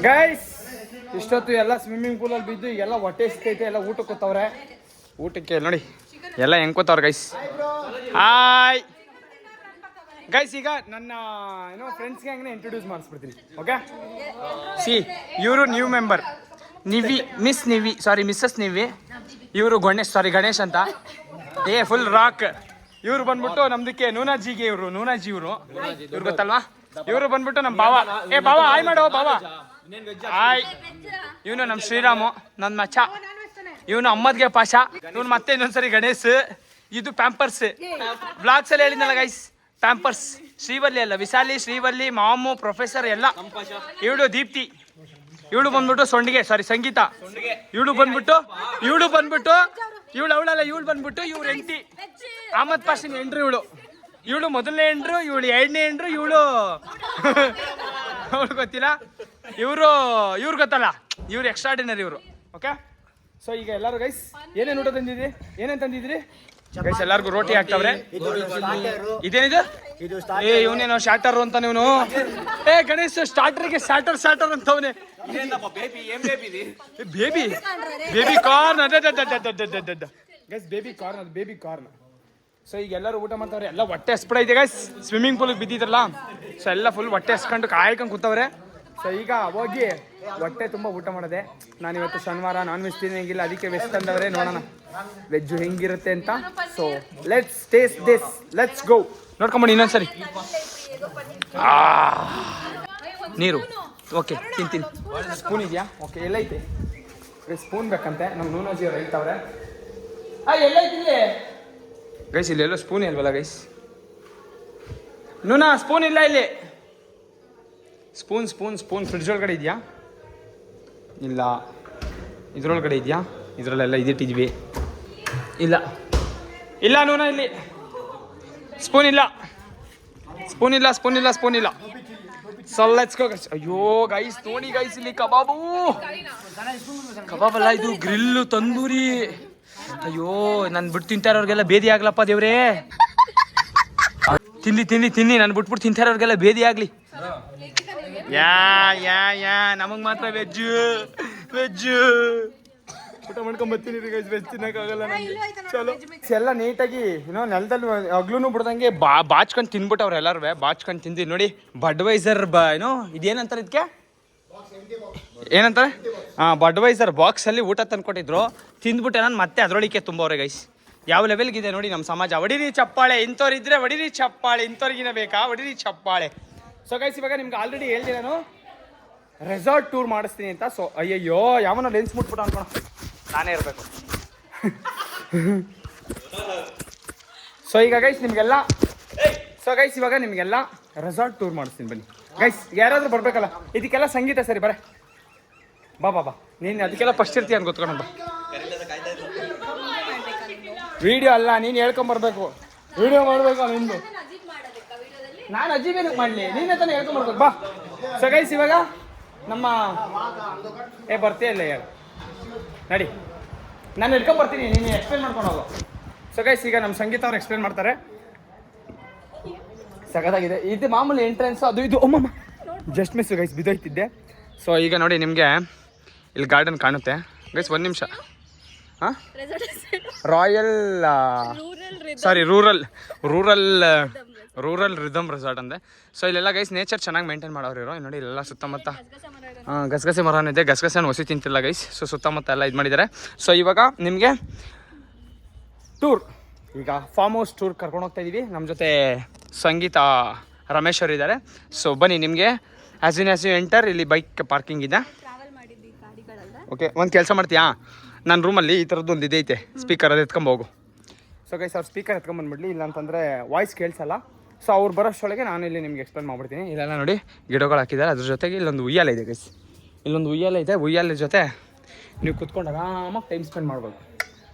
Guys ಇಷ್ಟೊತ್ತು ಎಲ್ಲ ಸ್ವಿಮ್ಮಿಂಗ್ ಪೂಲಲ್ಲಿ ಬಿದ್ದು ಎಲ್ಲ ಹೊಟ್ಟೆ ಸಿಕ್ಕೈತೆ. ಎಲ್ಲ ಊಟಕ್ಕೆ ಕೂತವ್ರೆ. ಊಟಕ್ಕೆ ನೋಡಿ ಎಲ್ಲ ಹೆಂಗೆ ಕೂತವ್ರೆ ಗೈಸ್. ಹಾಯ್ ಗೈಸ್, ಈಗ ನನ್ನ ಫ್ರೆಂಡ್ಸ್ಗೆ ಹಂಗೆ ಇಂಟ್ರೊಡ್ಯೂಸ್ ಮಾಡಿಸ್ಬಿಡ್ತೀನಿ. ಓಕೆ, ಸಿ ಇವರು new member Nivi, missus Nivi. ಇವರು ಗಣೇಶ್ ಅಂತ. Full rock. ಇವ್ರು ಬಂದ್ಬಿಟ್ಟು ನಮ್ದಕ್ಕೆ ನೂನಾಜಿಗೆ. ನೂನಾಜಿ ಇವರು ಗೊತ್ತಲ್ವಾ? ಇವರು ಬಂದ್ಬಿಟ್ಟು ನಮ್ಮ ಬಾವ. ಬಾವ ಹಾಯ್ ಮಾಡೋ ಬಾವ. ಹಾಯ್. ಇವನು ನಮ್ಮ ಶ್ರೀರಾಮು, ನನ್ನ ಮಚ್ಚ. ಇವನು ಅಮ್ಮದ್ಗೆ ಪಾಷ. ಇವನು ಮತ್ತೆ ಇನ್ನೊಂದ್ಸರಿ ಗಣೇಶ್. ಇದು ಪ್ಯಾಂಪರ್ಸ್. ಬ್ಲಾಗ್ಸ್ ಅಲ್ಲಿ ಹೇಳಿದ್ನಲ್ಲ ಗೈಸ್, ಪ್ಯಾಂಪರ್ಸ್. ಶ್ರೀವಲ್ಲಿ ಅಲ್ಲ, ವಿಶಾಲಿ, ಶ್ರೀವಲ್ಲಿ, ಮಾಮು, ಪ್ರೊಫೆಸರ್ ಎಲ್ಲ. ಇವಳು ದೀಪ್ತಿ. ಇವಳು ಬಂದ್ಬಿಟ್ಟು ಸಂಗೀತ. ಇವಳು ಬಂದ್ಬಿಟ್ಟು ಅವಳಲ್ಲ, ಇವಳು ಬಂದ್ಬಿಟ್ಟು ಇವ್ರು ಎಂಟಿ ಅಹಮದ್ ಪಾಷನ್ ಎಂಡ್ರು. ಇವಳು ಮೊದಲನೇ ಎಂಡ್ರು, ಇವಳು 2ನೇ ಎಂಡ್ರು. ಇವಳು ಗೊತ್ತಿಲ್ಲ. ಇವ್ರು ಗೊತ್ತಲ್ಲ, ಇವ್ರು ಎಕ್ಸ್ಟ್ರಾರ್ಡಿನರಿ ಇವರು. ಓಕೆ, ಸೊ ಈಗ ಎಲ್ಲರೂ ಗೈಸ್ ಏನೇನು ಊಟ ತಂದಿದ್ರಿ? ಏನೇನು ತಂದಿದ್ರಿ ಗೈಸ್? ಎಲ್ಲರಿಗೂ ರೋಟಿ ಹಾಕ್ತವ್ರೆ. ಇದೇನಿದು? ಇವನೇನೋ ಸ್ಟಾರ್ಟರ್ ಅಂತ. ನೀವು ಗಣೇಶ್ ಸ್ಟಾರ್ಟರ್ಗೆ ಸ್ಟಾರ್ಟರ್ ಅಂತವನೇ. Baby corn. Guys baby corn. So ಈಗ ಎಲ್ಲರೂ ಊಟ ಮಾಡ್ತಾವ್ರೆ. ಎಲ್ಲ ಹೊಟ್ಟೆ ಹಸ್ಬಿಡೈತೆ ಗೈಸ್. ಸ್ವಿಮ್ಮಿಂಗ್ ಪೂಲಿಗೆ ಬಿದ್ದಿದ್ರಲ್ಲ, ಸೊ ಎಲ್ಲ ಫುಲ್ ಹೊಟ್ಟೆ ಹಸ್ಕೊಂಡು ಕಾಯ್ಕೊಂಡು ಕೂತವ್ರೆ. ಸೊ ಈಗ ಹೋಗಿ ಹೊಟ್ಟೆ ತುಂಬ ಊಟ ಮಾಡಿದೆ. ನಾನು ಇವತ್ತು ಶನಿವಾರ ನಾನ್ ವೆಜ್ ತಿನ್ನಂಗಿಲ್ಲ, ಅದಕ್ಕೆ ವೆಜ್ ತಂದವ್ರೆ. ನೋಡೋಣ ವೆಜ್ಜು ಹೆಂಗಿರುತ್ತೆ ಅಂತ. So let's taste this. Let's go. ನೋಡ್ಕೊಂಬಡಿ ಇನ್ನೊಂದ್ಸರಿ. ನೀರು. ಓಕೆ, ತಿಂತೀನಿ. ಸ್ಪೂನ್ ಇದೆಯಾ? ಓಕೆ, ಎಲ್ಲೈತೆ? ಸ್ಪೂನ್ ಬೇಕಂತೆ. ನಮ್ಮ ನೂನಾಜಿ ಅವ್ರು ಹೇಳ್ತಾವ್ರೆ. ಎಲ್ಲೈತಿಲ್ಲಿ ಗೈಸ್? ಇಲ್ಲೆಲ್ಲೋ ಸ್ಪೂನ್ ಇಲ್ವಲ್ಲ ಗೈಸ್? ನೂನಾ ಸ್ಪೂನ್ ಇಲ್ಲ ಇಲ್ಲಿ. ಸ್ಪೂನ್ ಫ್ರಿಡ್ಜ್ ಒಳಗಡೆ ಇದೆಯಾ? ಇಲ್ಲ. ಇದ್ರೊಳಗಡೆ ಇದೆಯಾ? ಇದರಲ್ಲೆಲ್ಲ ಇದಿಟ್ಟಿದ್ವಿ. ಇಲ್ಲ ನೂನಾ, ಇಲ್ಲಿ ಸ್ಪೂನ್ ಇಲ್ಲ. So let's go guys. ಅಯ್ಯೋ ಗೈಸ್ ನೋಡಿ ಗೈಸ್, ಇಲ್ಲಿ ಕಬಾಬಲ್ಲ, ಇದು ಗ್ರಿಲ್ಲು, ತಂದೂರಿ. ಅಯ್ಯೋ, ನಾನು ಬಿಟ್ಟು ತಿಂತಾರವ್ರಿಗೆಲ್ಲ ಬೇದಿ ಆಗ್ಲಪ್ಪ ದೇವ್ರೇ. ತಿನ್ನಿ ನಾನು ಬಿಟ್ಬಿಟ್ಟು ತಿಂತಾರವ್ರಿಗೆಲ್ಲ ಬೇದಿ ಆಗ್ಲಿ. ಯಾ ನಮಗೆ ಮಾತ್ರ ವೆಜ್ಜು ಊಟ ಮಾಡ್ಕೊಂಡ್ ಬರ್ತೀನಿ ವೆಜ್ ತಿನ್ನಕ್ಕಾಗಲ್ಲ ನಮ್ಗೆ. ಚಲೋ ಎಲ್ಲ ನೀಟಾಗಿ ಏನೋ ನೆಲದಲ್ಲಿ ಅಗ್ಲೂ ಬಿಡ್ದಂಗೆ ಬಾಚ್ಕೊಂಡು ತಿನ್ಬಿಟ್ಟವ್ರು ಎಲ್ಲರೂ ಬಾಚ್ಕೊಂಡು ತಿಂದು ನೋಡಿ. ಬಡ್ವೈಸರ್ ಏನೋ ಇದೇನಂತಾರೆ ಇದಕ್ಕೆ ಏನಂತಾರೆ ಬಡ್ವೈಸರ್ ಬಾಕ್ಸಲ್ಲಿ ಊಟ ತಂದ್ಕೊಟ್ಟಿದ್ರು. ತಿಂದ್ಬಿಟ್ಟೆ ನಾನು ಮತ್ತೆ ಅದರೊಳಗೆ ತುಂಬವ್ರೆ ಗೈಸ್. ಯಾವ ಲೆವೆಲ್ಗಿದೆ ನೋಡಿ ನಮ್ಮ ಸಮಾಜ. ಹೊಡಿರಿ ಚಪ್ಪಾಳೆ, ಇಂಥವ್ರಿದ್ರೆ ಹೊಡಿರಿ ಚಪ್ಪಾಳೆ, ಇಂಥವ್ರಿಗಿನ ಬೇಕಾ ಹೊಡಿರಿ ಚಪ್ಪಾಳೆ. ಸೊ ಗೈಸ್ ಇವಾಗ ನಿಮ್ಗೆ ಆಲ್ರೆಡಿ ಹೇಳ್ದೆ ನಾನು ರೆಸಾರ್ಟ್ ಟೂರ್ ಮಾಡಿಸ್ತೀನಿ ಅಂತ. ಸೊ ಅಯ್ಯಯ್ಯೋ ಯಾವನ ಲೆನ್ಸ್ ಮುಟ್ಬಿಟ್ಟು ಅನ್ಕೋಣ, ನಾನೇ ಇರಬೇಕು. ಸೊ ಈಗ ಗೈಸ್ ನಿಮಗೆಲ್ಲ ಇವಾಗ ನಿಮಗೆಲ್ಲ ರೆಸಾರ್ಟ್ ಟೂರ್ ಮಾಡಿಸ್ತೀನಿ ಬನ್ನಿ ಗೈಸ್. ಯಾರಾದರೂ ಬರಬೇಕಲ್ಲ ಇದಕ್ಕೆಲ್ಲ ಸಂಗೀತ ಸರಿ ಬರ ಬಾ ನೀನು ಅದಕ್ಕೆಲ್ಲ ಫಸ್ಟ್ ಇರ್ತೀಯ ಅಂತ ಗೊತ್ಕೊಂಡು ಬಾ. ವಿಡಿಯೋ ಅಲ್ಲ, ನೀನು ಹೇಳ್ಕೊಂಬರ್ಬೇಕು, ವಿಡಿಯೋ ಮಾಡಬೇಕು ನಿಂದು. ನಾನು ಅಜ್ಜಿಗೆ ಮಾಡಲಿ, ನೀನೇ ತಾನೇ ಹೇಳ್ಕೊಂಬರ್ಬೇಕು ಬಾ. ಸೊ ಗೈಸ್ ಇವಾಗ ನಮ್ಮ ಬರ್ತೀಯಲ್ಲ ಹೇಳು ನಡಿ, ನಾನು ಹಿಡ್ಕೊಂಬರ್ತೀನಿ, ನೀನು ಎಕ್ಸ್ಪ್ಲೇನ್ ಮಾಡ್ಕೊಂಡು ಹೋಗು. ಸೊ ಗೈಸ್ ಈಗ ನಮ್ಮ ಸಂಗೀತ ಅವ್ರು ಎಕ್ಸ್ಪ್ಲೇನ್ ಮಾಡ್ತಾರೆ. ಸಖತ್ತಾಗಿದೆ ಇದು ಮಾಮೂಲಿ ಎಂಟ್ರೆನ್ಸು, ಅದು ಇದು ಒಮ್ಮಮ್ಮ ಜಸ್ಟ್ ಮಿಸ್ ಗೈಸ್ ಬಿದ್ದೋಯ್ತಿದ್ದೆ. ಸೊ ಈಗ ನೋಡಿ ನಿಮಗೆ ಇಲ್ಲಿ ಗಾರ್ಡನ್ ಕಾಣುತ್ತೆ ಗೈಸ್. ಒಂದು ನಿಮಿಷ. ಹಾಂ ರಾಯಲ್ ರೂರಲ್ ರಿದಮ್ ರೆಸಾರ್ಟ್ ಅಂದೆ. ಸೊ ಇಲ್ಲೆಲ್ಲ ಗೈಸ್ ನೇಚರ್ ಚೆನ್ನಾಗಿ ಮೇಂಟೈನ್ ಮಾಡೋರು ಇರೋ ನೋಡಿ. ಇಲ್ಲೆಲ್ಲ ಸುತ್ತಮುತ್ತ ಗಸಗಸೆ ಮರನ ಇದೆ, ಗಸಗಸೆನ ಹೊಸಿ ತಿಂತಿಲ್ಲ ಗೈಸ್. ಸೊ ಸುತ್ತಮುತ್ತ ಎಲ್ಲ ಇದು ಮಾಡಿದ್ದಾರೆ. ಸೊ ಇವಾಗ ನಿಮಗೆ ಟೂರ್, ಈಗ ಫಾರ್ಮ್ ಹೌಸ್ ಟೂರ್ ಕರ್ಕೊಂಡು ಹೋಗ್ತಾ ಇದ್ದೀವಿ. ನಮ್ಮ ಜೊತೆ ಸಂಗೀತ ರಮೇಶ್ ಅವರು ಇದ್ದಾರೆ. ಸೊ ಬನ್ನಿ, ನಿಮಗೆ ಆ್ಯಸ್ ಯು ಎಂಟರ್ ಇಲ್ಲಿ ಬೈಕ್ ಪಾರ್ಕಿಂಗ್ ಇದೆ. ಓಕೆ, ಒಂದು ಕೆಲಸ ಮಾಡ್ತೀಯಾ, ನನ್ನ ರೂಮಲ್ಲಿ ಈ ಥರದ್ದು ಒಂದು ಇದೈತೆ ಸ್ಪೀಕರ್, ಅದು ಎತ್ಕೊಂಬೋಗು. ಸೊ ಗೈಸ್ ಅವ್ರು ಸ್ಪೀಕರ್ ಎತ್ಕೊಂಬಂದ್ಬಿಡ್ಲಿ, ಇಲ್ಲ ಅಂತಂದರೆ ವಾಯ್ಸ್ ಕೇಳಿಸಲ್ಲ. ಸೊ ಅವ್ರು ಬರೋಷ್ಟೊಳಗೆ ನಾನು ಇಲ್ಲಿ ನಿಮ್ಗೆ ಎಕ್ಸ್ಪ್ಲೇನ್ ಮಾಡ್ಬಿಡ್ತೀನಿ. ಇಲ್ಲೆಲ್ಲ ನೋಡಿ ಗಿಡಗಳು ಹಾಕಿದ್ದಾರೆ, ಅದ್ರ ಜೊತೆಗೆ ಇಲ್ಲೊಂದು ಉಯ್ಯಾಲೆ ಇದೆ ಗೈಸ್. ಇಲ್ಲೊಂದು ಉಯ್ಯಾಲೆ ಇದೆ, ಉಯ್ಯಾಲೆ ಜೊತೆ ನೀವು ಕುತ್ಕೊಂಡು ಆರಾಮಾಗಿ ಟೈಮ್ ಸ್ಪೆಂಡ್ ಮಾಡ್ಬೋದು.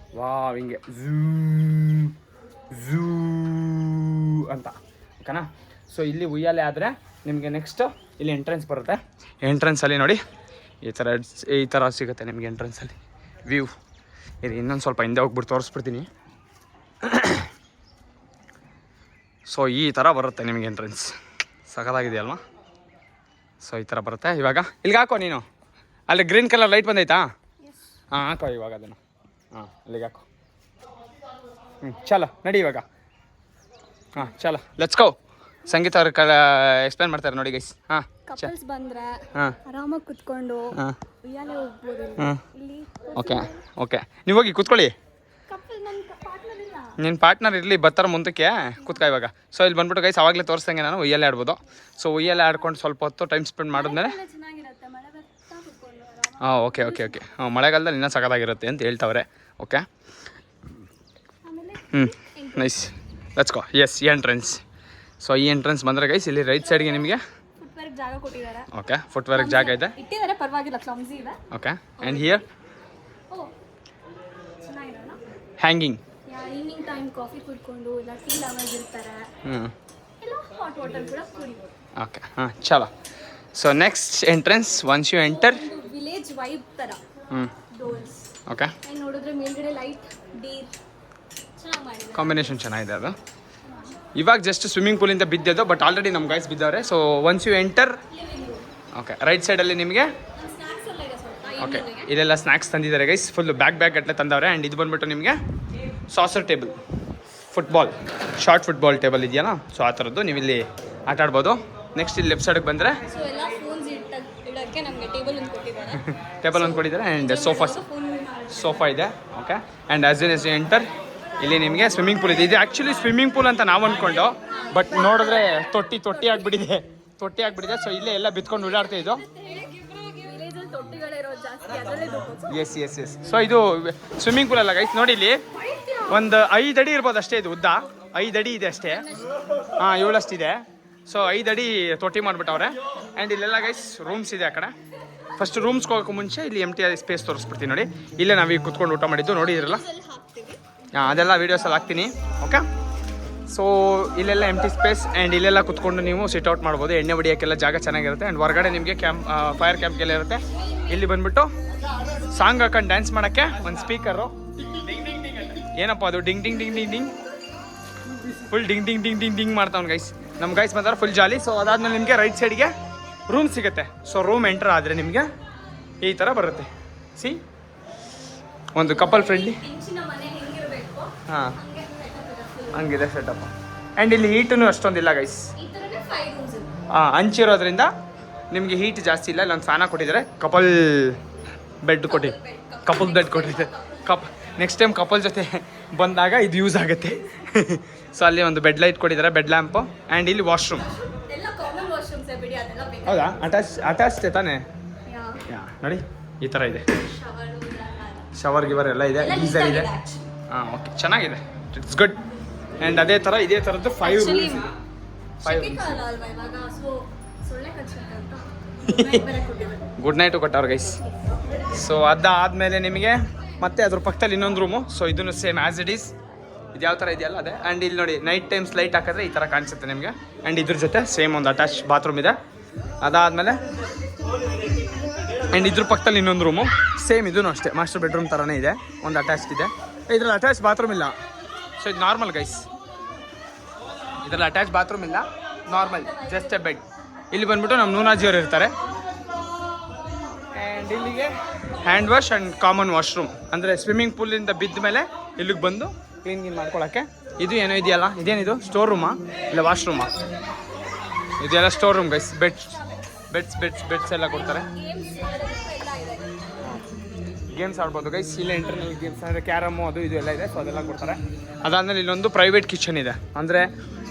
ಹಿಂಗೆ ಝೂ ಅಂತ ಓಕೆನಾ. ಸೊ ಇಲ್ಲಿ ಉಯ್ಯಾಲೆ ಆದರೆ ನಿಮಗೆ ನೆಕ್ಸ್ಟ್ ಇಲ್ಲಿ ಎಂಟ್ರೆನ್ಸ್ ಬರುತ್ತೆ. ಎಂಟ್ರೆನ್ಸಲ್ಲಿ ನೋಡಿ ಈ ಥರ ಸಿಗುತ್ತೆ ನಿಮಗೆ ಎಂಟ್ರೆನ್ಸಲ್ಲಿ ವ್ಯೂ. ಇದು ಇನ್ನೊಂದು ಸ್ವಲ್ಪ ಹಿಂದೆ ಹೋಗ್ಬಿಟ್ಟು ತೋರಿಸ್ಬಿಡ್ತೀನಿ. ಸೊ ಈ ಥರ ಬರುತ್ತೆ ನಿಮಗೆ ಎಂಟ್ರೆನ್ಸ್, ಸಖತ್ತಾಗಿದೆಯಲ್ವಾ. ಸೊ ಈ ಥರ ಬರುತ್ತೆ. ಇವಾಗ ಇಲ್ಲಿಗೆ ಹಾಕೋ ನೀನು, ಅಲ್ಲಿ ಗ್ರೀನ್ ಕಲರ್ ಲೈಟ್ ಬಂದೈತಾ? ಹಾಂ ಹಾಕೋ ಇವಾಗ ಅದನ್ನು, ಅಲ್ಲಿಗೆ ಹಾಕೋ. ಚಲೋ ನಡಿ ಇವಾಗ. ಚಲೋ ಲೆಟ್ಸ್ ಗೋ. ಸಂಗೀತ ಅವ್ರ ಎಕ್ಸ್ಪ್ಲೇನ್ ಮಾಡ್ತಾರೆ ನೋಡಿ ಗೈಸ್. ಕಪಲ್ಸ್ ಬಂದ್ರೆ ಆರಾಮಾಗಿ ಕುತ್ಕೊಂಡು ಉಯ್ಯಾಲೆ ಹೋಗ್ಬೋದು ಇಲ್ಲಿ. ಓಕೆ ನೀವು ಹೋಗಿ ಕೂತ್ಕೊಳ್ಳಿ. ನಿನ್ನ ಪಾರ್ಟ್ನರ್ ಇರಲಿ, ಬರ್ತಾರೆ ಮುಂದಕ್ಕೆ ಕೂತ್ಕೊ ಇವಾಗ. ಸೊ ಇಲ್ಲಿ ಬಂದ್ಬಿಟ್ಟು ಗೈಸ್ ಅವಾಗಲೇ ತೋರಿಸ್ದಂಗೆ ನಾನು ಉಯ್ಯಾಲೆ ಆಡ್ಬೋದು. ಸೊ ಉಯ್ಯಾಲೆ ಆಡ್ಕೊಂಡು ಸ್ವಲ್ಪ ಹೊತ್ತು ಟೈಮ್ ಸ್ಪೆಂಡ್ ಮಾಡಿದ್ಮೇಲೆ ಓಕೆ ಮಳೆಗಾಲದಲ್ಲಿ ಇನ್ನೂ ಸಖತ್ತಾಗಿರುತ್ತೆ ಅಂತ ಹೇಳ್ತಾವ್ರೆ. Okay nice, let's go. Yes ಈ ಎಂಟ್ರೆನ್ಸ್. ಸೊ ಈ ಎಂಟ್ರೆನ್ಸ್ ಬಂದರೆ ಗೈಸ್ ಇಲ್ಲಿ ರೈಟ್ ಸೈಡ್ಗೆ ನಿಮಗೆ ಜಾಗ ಕೊಟ್ಟಿದ್ದಾರೆ. ಓಕೆ ಫುಟ್ವೇರ್ಗೆ ಜಾಗ ಇದೆ, ಇಟ್ಟಿದ್ದಾರೆ, ಪರವಾಗಿಲ್ಲ, ಕ್ಲಮ್ಸಿ ಇದೆ. Okay and here hanging. Evening time coffee ಕುಡ್ಕೊಂಡು ಇಲ್ಲ ಟೀ ಲವರ್ಸ್ ಇರ್ತಾರೆ, ಇಲ್ಲ ಹಾಟ್ ವಾಟರ್ ಕೂಡ ಕುಡಿಬೋದು. ಓಕೆ ಚಲೋ. So next entrance once you enter village vibe ಥರ ಡೋರ್ಸ್. ಓಕೆ ನೋಡಿದ್ರೆ ಮೇಲ್ಗಡೆ ಲೈಟ್ ಡೀರ್ ಚೆನ್ನಾಗಿ ಮಾಡಿದ್ದಾರೆ, ಕಾಂಬಿನೇಷನ್ ಚೆನ್ನಾಗಿದೆ ಅದು. ಇವಾಗ ಜಸ್ಟ್ ಸ್ವಿಮ್ಮಿಂಗ್ ಪೂಲಿಂದ ಬಿದ್ದೆದು, ಬಟ್ ಆಲ್ರೆಡಿ ನಮ್ಮ ಗೈಸ್ ಬಿದ್ದವ್ರೆ. So once you enter okay right ಸೈಡಲ್ಲಿ ನಿಮಗೆ ಓಕೆ ಇಲ್ಲೆಲ್ಲ ಸ್ನ್ಯಾಕ್ಸ್ ತಂದಿದ್ದಾರೆ ಗೈಸ್. ಫುಲ್ ಬ್ಯಾಗ್ ಗಟ್ಟಲೆ ತಂದವ್ರೆ. ಆ್ಯಂಡ್ ಇದು ಬಂದುಬಿಟ್ಟು ನಿಮಗೆ saucer table, short football table ಇದೆಯಲ್ಲ, ಸೊ ಆ ಥರದ್ದು ನೀವು ಇಲ್ಲಿ ಆಟ ಆಡ್ಬೋದು. ನೆಕ್ಸ್ಟ್ ಇಲ್ಲಿ ಲೆಫ್ಟ್ ಸೈಡಿಗೆ ಬಂದರೆ ಟೇಬಲ್ ಒಂದು ಕೊಟ್ಟಿದ್ದಾರೆ. ಆ್ಯಂಡ್ ಸೋಫಾ ಇದೆ. Okay and as you enter ಇಲ್ಲಿ ನಿಮಗೆ ಸ್ವಿಮ್ಮಿಂಗ್ ಪೂಲ್ ಇದೆ. ಇದು ಆ್ಯಕ್ಚುಲಿ ಸ್ವಿಮ್ಮಿಂಗ್ ಪೂಲ್ ಅಂತ ನಾವು ಅಂದ್ಕೊಂಡು, ಬಟ್ ನೋಡಿದ್ರೆ ತೊಟ್ಟಿ ಆಗಿಬಿಟ್ಟಿದೆ. ಸೊ ಇಲ್ಲೇ ಎಲ್ಲ ಬಿತ್ಕೊಂಡು ಓಡಾಡ್ತಾ ಇದ್ದು. ಎಸ್ ಸೊ ಇದು ಸ್ವಿಮ್ಮಿಂಗ್ ಪೂಲ್ ಅಲ್ಲ ಗೈಸ್. ನೋಡಿ ಇಲ್ಲಿ ಒಂದು 5 ಅಡಿ ಇರ್ಬೋದು ಅಷ್ಟೇ, ಇದು ಉದ್ದ 5 ಅಡಿ ಇದೆ ಅಷ್ಟೇ. 7 ಅಷ್ಟಿದೆ. ಸೊ 5 ಅಡಿ ತೊಟ್ಟಿ ಮಾಡಿಬಿಟ್ಟವ್ರೆ. ಆ್ಯಂಡ್ ಇಲ್ಲೆಲ್ಲ ಗೈಸ್ ರೂಮ್ಸ್ ಇದೆ ಆ ಕಡೆ. ಫಸ್ಟ್ ರೂಮ್ಸ್ಗೆ ಹೋಗೋಕೆ ಮುಂಚೆ ಇಲ್ಲಿ ಎಂಟಿ ಸ್ಪೇಸ್ ತೋರಿಸ್ಬಿಡ್ತೀನಿ ನೋಡಿ. ಇಲ್ಲೇ ನಾವೀಗ ಕುತ್ಕೊಂಡು ಊಟ ಮಾಡಿದ್ದು ನೋಡಿದ್ರಲ್ಲ, ಅದೆಲ್ಲ ವೀಡಿಯೋಸಲ್ಲಿ ಹಾಕ್ತೀನಿ. ಓಕೆ ಸೊ ಇಲ್ಲೆಲ್ಲ ಎಂಟಿ ಸ್ಪೇಸ್. ಆ್ಯಂಡ್ ಇಲ್ಲೆಲ್ಲ ಕುತ್ಕೊಂಡು ನೀವು ಸಿಟ್ ಔಟ್ ಮಾಡ್ಬೋದು. ಎಣ್ಣೆ ಹೊಡಿಯೋಕ್ಕೆಲ್ಲ ಜಾಗ ಚೆನ್ನಾಗಿರುತ್ತೆ. ಆ್ಯಂಡ್ ಹೊರಗಡೆ ನಿಮಗೆ ಫೈರ್ ಕ್ಯಾಂಪ್ಗೆಲ್ಲ ಇರುತ್ತೆ. ಇಲ್ಲಿ ಬಂದುಬಿಟ್ಟು ಸಾಂಗ್ ಹಾಕೊಂಡು ಡ್ಯಾನ್ಸ್ ಮಾಡೋಕ್ಕೆ ಒಂದು ಸ್ಪೀಕರು. ಏನಪ್ಪ ಅದು ding ding ding ding ding full ding ding ding ding ding ಮಾಡ್ತಾವ್ನು ಗೈಸ್. ನಮ್ಮ ಗೈಸ್ ಮಾತ್ರ ಫುಲ್ ಜಾಲಿ. ಸೊ ಅದಾದ್ಮೇಲೆ ನಿಮಗೆ ರೈಟ್ ಸೈಡ್ಗೆ ರೂಮ್ ಸಿಗುತ್ತೆ. ಸೊ ರೂಮ್ ಎಂಟರ್ ಆದರೆ ನಿಮಗೆ ಈ ಥರ ಬರುತ್ತೆ. ಸಿ, ಒಂದು ಕಪಲ್ ಫ್ರೆಂಡ್ಲಿ. ಹೆಂಚಿನ ಮನೆ ಹೆಂಗಿರಬೇಕು ಹಾಂ, ಹಂಗೆ setup ಇದೆ full. ಹಂಗಿದೆ ಸೆಟಪ್. ಆ್ಯಂಡ್ ಇಲ್ಲಿ ಹೀಟೂ ಅಷ್ಟೊಂದಿಲ್ಲ ಗೈಸ್. ಈ ಥರನೇ 5 rooms ಇದೆ. ಹಂಚಿರೋದ್ರಿಂದ ನಿಮಗೆ ಹೀಟ್ ಜಾಸ್ತಿ ಇಲ್ಲ. ಇಲ್ಲೊಂದು ಫ್ಯಾನ ಕೊಟ್ಟಿದ್ದಾರೆ. ಕಪಲ್ ಬೆಡ್ ಕಪಲ್ ಬೆಡ್ ಕೊಟ್ಟಿದ್ದಾರೆ. ನೆಕ್ಸ್ಟ್ ಟೈಮ್ ಕಪಲ್ ಜೊತೆ ಬಂದಾಗ ಇದು ಯೂಸ್ ಆಗುತ್ತೆ. ಸೊ ಅಲ್ಲಿ ಒಂದು ಬೆಡ್ ಲೈಟ್ ಕೊಟ್ಟಿದ್ದಾರೆ, ಬೆಡ್ ಲ್ಯಾಂಪು. ಆ್ಯಂಡ್ ಇಲ್ಲಿ ವಾಶ್ರೂಮ್. ಎಲ್ಲ ಕಾಮನ್ ವಾಶ್ರೂಮ್ಸ್ ಬಿಡಿ, ಅದೆಲ್ಲ ಬೇಕು. ಹೌದಾ? ಅಟ್ಯಾಚ್ ತಾನೆ? ಯಾ, ನೋಡಿ ಈ ಥರ ಇದೆ. ಶವರ್ ಗಿವರ್ ಎಲ್ಲ ಇದೆ, ಗೀಸರ್ ಇದೆ. ಹಾಂ, ಓಕೆ, ಚೆನ್ನಾಗಿದೆ. It's good. ಆ್ಯಂಡ್ ಅದೇ ಥರ ಇದೇ ಥರದ್ದು 5 ರೂಮ್ಸ್ ಇದೆ. 5 ರೂಮ್ಸ್. ಅಲ್ವಾ ಇವಾಗ, ಸೊ ಸೊಳ್ಳೆ ಕಚ್ಚುತ್ತೆ ಅಂತ ಬೇರೆ ಕೊಟ್ಟಿದ್ದಾರೆ. ಗುಡ್ ನೈಟು ಕೊಟ್ಟವ್ರು ಗೈಸ್. ಸೊ ಅದಾದಮೇಲೆ ನಿಮಗೆ ಮತ್ತೆ ಅದ್ರ ಪಕ್ಕದಲ್ಲಿ ಇನ್ನೊಂದು ರೂಮು. ಸೊ ಇದನ್ನು ಸೇಮ್ ಆ್ಯಸ್ ಇಟ್ ಈಸ್. ಇದು ಯಾವ ಥರ ಇದೆಯಲ್ಲ ಅದೇ. ಆ್ಯಂಡ್ ಇಲ್ಲಿ ನೋಡಿ, ನೈಟ್ ಟೈಮ್ಸ್ ಲೈಟ್ ಹಾಕಿದ್ರೆ ಈ ಥರ ಕಾಣಿಸುತ್ತೆ ನಿಮಗೆ. ಆ್ಯಂಡ್ ಇದ್ರ ಜೊತೆ ಸೇಮ್ ಒಂದು ಅಟ್ಯಾಚ್ ಬಾತ್ರೂಮ್ ಇದೆ. ಅದಾದಮೇಲೆ ಆ್ಯಂಡ್ ಇದ್ರ ಪಕ್ಕದಲ್ಲಿ ಇನ್ನೊಂದು ರೂಮು ಸೇಮ್, ಇದೂ ಅಷ್ಟೇ ಮಾಸ್ಟರ್ ಬೆಡ್ರೂಮ್ ಥರನೇ ಇದೆ, ಒಂದು ಅಟ್ಯಾಚ್ಡ್ ಇದೆ. ಇದರಲ್ಲಿ ಅಟ್ಯಾಚ್ ಬಾತ್ರೂಮ್ ಇಲ್ಲ. ಸೊ ಇದು ನಾರ್ಮಲ್ ಗೈಸ್, ಇದರಲ್ಲಿ ಅಟ್ಯಾಚ್ ಬಾತ್ರೂಮ್ ಇಲ್ಲ, ನಾರ್ಮಲ್ ಜಸ್ಟ್ ಎ ಬೆಡ್. ಇಲ್ಲಿ ಬಂದ್ಬಿಟ್ಟು ನಮ್ಮ ನೂನಾಜಿಯವರು ಇರ್ತಾರೆ. ಆ್ಯಂಡ್ ಇಲ್ಲಿಗೆ hand wash and common washroom, ಅಂದರೆ ಸ್ವಿಮ್ಮಿಂಗ್ ಪೂಲಿಂದ ಬಿದ್ದ ಮೇಲೆ ಇಲ್ಲಿಗೆ ಬಂದು ಕ್ಲೀನ್ ಮಾಡ್ಕೊಳ್ಳೋಕ್ಕೆ. ಇದು ಏನೋ ಇದೆಯಲ್ಲ, ಇದೇನಿದು ಸ್ಟೋರ್ ರೂಮಾ ಇಲ್ಲ ವಾಶ್ರೂಮಾ? ಇದೆಲ್ಲ ಸ್ಟೋರ್ ರೂಮ್ ಗೈಸ್. ಬೆಡ್ಸ್ ಎಲ್ಲ ಕೊಡ್ತಾರೆ. ಗೇಮ್ಸ್ ಆಡ್ಬೋದು ಗೈಸ್. ಇಲ್ಲ ಇಂಟರ್ನಲ್ ಗೇಮ್ಸ್ ಅಂದರೆ ಕ್ಯಾರಮು ಅದು ಇದು ಎಲ್ಲ ಇದೆ. ಸೊ ಅದೆಲ್ಲ ಕೊಡ್ತಾರೆ. ಅದಾದಮೇಲೆ ಇಲ್ಲೊಂದು ಪ್ರೈವೇಟ್ ಕಿಚನ್ ಇದೆ, ಅಂದರೆ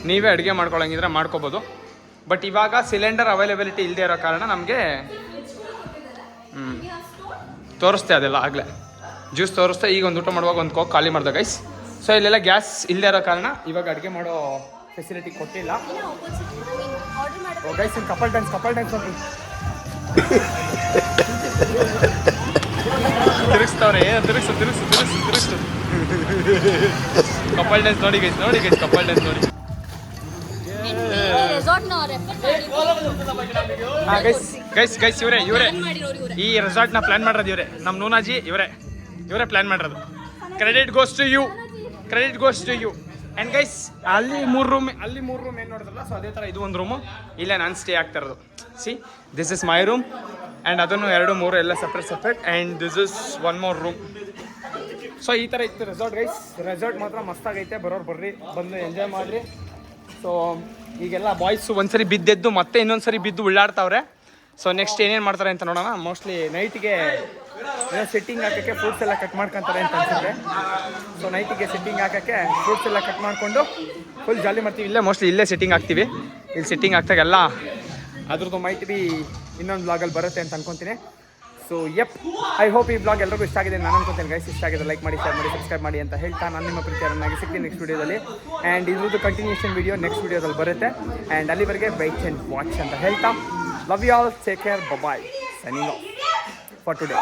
ನೀವೇ ಅಡುಗೆ ಮಾಡ್ಕೊಳ್ಳೋಂಗಿದ್ರೆ ಮಾಡ್ಕೋಬೋದು. ಬಟ್ ಇವಾಗ ಸಿಲಿಂಡರ್ ಅವೈಲೇಬಿಲಿಟಿ ಇಲ್ಲದೆ ಇರೋ ಕಾರಣ ನಮಗೆ ತೋರಿಸ್ತೆ ಅದೆಲ್ಲ ಆಗಲೇ ಜ್ಯೂಸ್ ತೋರಿಸ್ತೆ. ಈಗ ಒಂದು ಊಟ ಮಾಡುವಾಗ ಒಂದು ಕೋಕ್ ಖಾಲಿ ಮಾಡ್ದೆ ಗೈಸ್. ಸೊ ಇಲ್ಲೆಲ್ಲ ಗ್ಯಾಸ್ ಇಲ್ಲದೆ ಇರೋ ಕಾರಣ ಇವಾಗ ಅಡುಗೆ ಮಾಡೋ ಫೆಸಿಲಿಟಿ ಕೊಟ್ಟಿಲ್ಲ. ಗೈಸ್ ಇನ್ ಕಪಲ್ ಡ್ಯಾನ್ಸ್ ನೋಡಿ ತಿರುಗಿಸ್ತವ್ರೆ. ತಿರುಗಿಸು ಕಪಲ್ ಡ್ಯಾನ್ಸ್ ನೋಡಿ ಗೈಸ್ ಕಪಲ್ ಡ್ಯಾನ್ಸ್ ನೋಡಿ. ಹಾಂ ಗೈಸ್ ಇವರೇ ಈ ರೆಸಾರ್ಟ್ನ ಪ್ಲ್ಯಾನ್ ಮಾಡಿರೋದು ಇವರೇ. ನಮ್ಮ ನೂನಾಜಿ ಇವರೇ ಪ್ಲ್ಯಾನ್ ಮಾಡಿರೋದು. Credit goes to you. And guys ಅಲ್ಲಿ 3 ರೂಮ್ ಏನು ನೋಡಿದ್ರಲ್ಲ, ಸೊ ಅದೇ ಥರ ಇದು ಒಂದು ರೂಮು. ಇಲ್ಲೇ ನಾನು ಸ್ಟೇ ಆಗ್ತಾ ಇರೋದು. C, this is my room. And ಅದನ್ನು 2, 3 ಎಲ್ಲ separate. And this is 1 more room. So ಈ ಥರ ಇತ್ತು ರೆಸಾರ್ಟ್ ಗೈಸ್. ರೆಸಾರ್ಟ್ ಮಾತ್ರ ಮಸ್ತಾಗೈತೆ. ಬರೋರು ಬರ್ರಿ, ಬಂದು ಎಂಜಾಯ್ ಮಾಡಿರಿ. ಸೊ ಈಗೆಲ್ಲ ಬಾಯ್ಸು ಒಂದ್ಸರಿ ಬಿದ್ದೆದ್ದು ಮತ್ತೆ ಇನ್ನೊಂದ್ಸರಿ ಬಿದ್ದು ಉಳ್ಳಾಡ್ತಾವ್ರೆ. ಸೊ ನೆಕ್ಸ್ಟ್ ಏನೇನು ಮಾಡ್ತಾರೆ ಅಂತ ನೋಡೋಣ. ಮೋಸ್ಟ್ಲಿ ನೈಟಿಗೆ ಏನೋ ಸೆಟ್ಟಿಂಗ್ ಹಾಕೋಕ್ಕೆ ಫ್ರೂಟ್ಸ್ ಎಲ್ಲ ಕಟ್ ಮಾಡ್ಕೊತಾರೆ ಅಂತ ಅನ್ಸುತ್ತೆ. ಸೊ ನೈಟಿಗೆ ಸೆಟ್ಟಿಂಗ್ ಹಾಕೋಕ್ಕೆ ಫ್ರೂಟ್ಸ್ ಎಲ್ಲ ಕಟ್ ಮಾಡಿಕೊಂಡು ಫುಲ್ ಜಾಲಿ ಮಾಡ್ತೀವಿ. ಇಲ್ಲೇ ಸೆಟ್ಟಿಂಗ್ ಹಾಕ್ತೀವಿ. ಇಲ್ಲಿ ಸೆಟ್ಟಿಂಗ್ ಹಾಕ್ದಾಗೆಲ್ಲ ಅದ್ರದ್ದು ಮೈಟ್ ಬಿ ಇನ್ನೊಂದು ಬ್ಲಾಗಲ್ಲಿ ಬರುತ್ತೆ ಅಂತ ಅನ್ಕೊತೀನಿ. ಸೊ ಐ ಹೋಪ್ ಈ ಬ್ಲಾಗ್ ಎಲ್ಲರಿಗೂ ಇಷ್ಟ ಆಗಿದೆ ನಾನು ಅನ್ಕೊತೀನಿ ಗೈಸ್. ಇಷ್ಟ ಆಗಿದೆ ಲೈಕ್ ಮಾಡಿ, ಶೇರ್ ಮಾಡಿ, ಸಬ್ಸ್ಕ್ರೈಬ್ ಮಾಡಿ ಅಂತ ಹೇಳ್ತಾ ನಾನು ನಿಮ್ಮ ಪ್ರೀತಿಯರನ್ನಾಗಿ ಸಿಗ್ತೀನಿ ನೆಕ್ಸ್ಟ್ ವೀಡಿಯೋದಲ್ಲಿ. ಆ್ಯಂಡ್ ಇದ್ರದ್ದು ಕಂಟಿನ್ಯೂಷನ್ ವೀಡಿಯೋ ನೆಕ್ಸ್ಟ್ ವೀಡಿಯೋದಲ್ಲಿ ಬರುತ್ತೆ. ಆ್ಯಂಡ್ ಅಲ್ಲಿವರೆಗೆ ವೆಯ್ಟ್ ಆ್ಯಂಡ್ ವಾಚ್ ಅಂತ ಹೇಳ್ತಾ love you all, take care, bye, signing off for today.